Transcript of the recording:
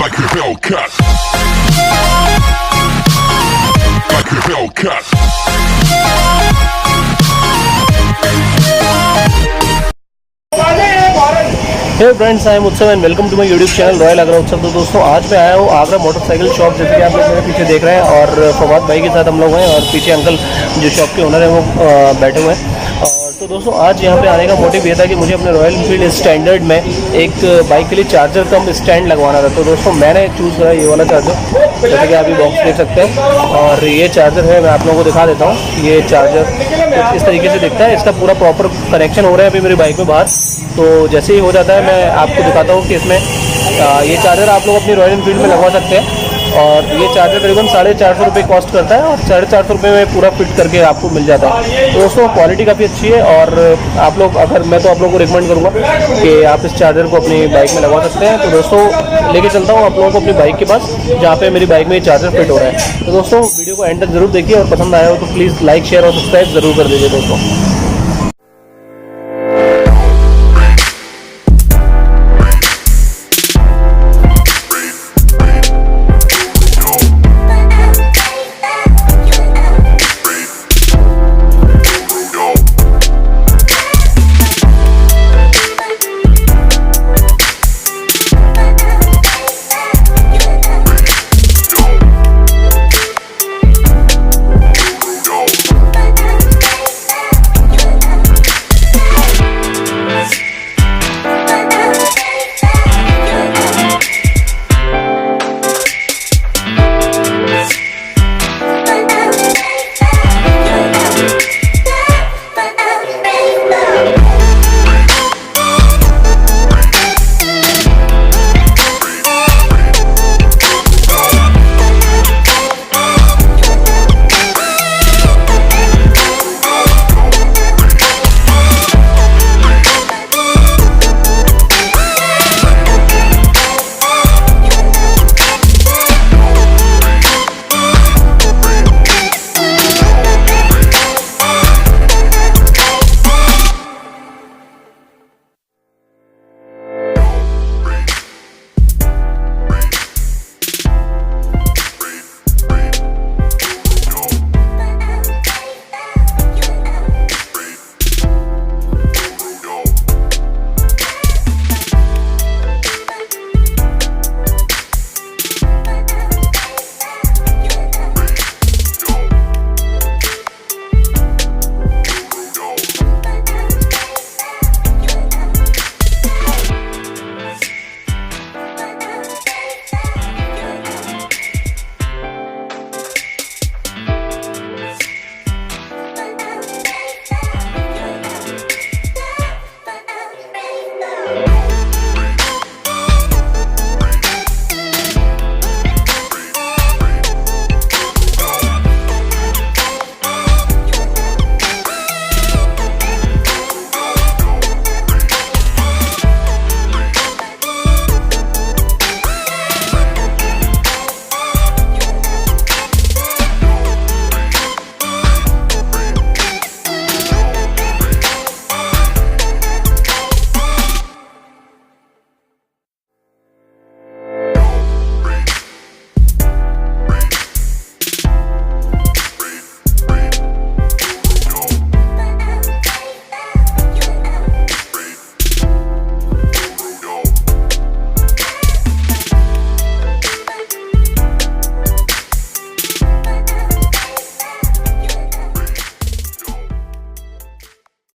like a Hellcat. Like a Hellcat. Hey friends, I am Utsav and welcome to my YouTube channel royal Agra Utsav. तो दोस्तों आज मैं आया हूँ आगरा मोटरसाइकिल शॉप, जैसे कि आप लोग मेरे पीछे देख रहे हैं। और फवाद भाई के साथ हम लोग हैं और पीछे अंकल जो शॉप के ओनर हैं वो बैठे हुए हैं। और तो दोस्तों आज यहाँ पे आने का मोटिव ये था कि मुझे अपने रॉयल एनफील्ड स्टैंडर्ड में एक बाइक के लिए चार्जर कम स्टैंड लगवाना था। तो दोस्तों मैंने चूज़ करा ये वाला चार्जर, जैसे कि आप ये बॉक्स देख सकते हैं। और ये चार्जर है, मैं आप लोगों को दिखा देता हूँ। ये चार्जर इस तरीके से दिखता है, इसका पूरा प्रॉपर कनेक्शन हो रहा है अभी मेरी बाइक में बाहर। तो जैसे ही हो जाता है मैं आपको दिखाता हूँ कि इसमें ये चार्जर आप लोग अपनी रॉयल एनफील्ड में लगवा सकते हैं। और ये चार्जर करीबन 450 रुपये कॉस्ट करता है और 450 रुपये में पूरा फिट करके आपको मिल जाता है। तो दोस्तों क्वालिटी काफ़ी अच्छी है और आप लोग मैं तो आप लोगों को रिकमेंड करूँगा कि आप इस चार्जर को अपनी बाइक में लगवा सकते हैं। तो दोस्तों लेके चलता हूँ आप लोगों को अपनी बाइक के पास, जहाँ पे मेरी बाइक में ये चार्जर फिट हो रहा है। तो दोस्तों वीडियो को एंड तक जरूर देखिए और पसंद आया हो तो प्लीज़ लाइक शेयर और सब्सक्राइब जरूर कर दीजिए दोस्तों।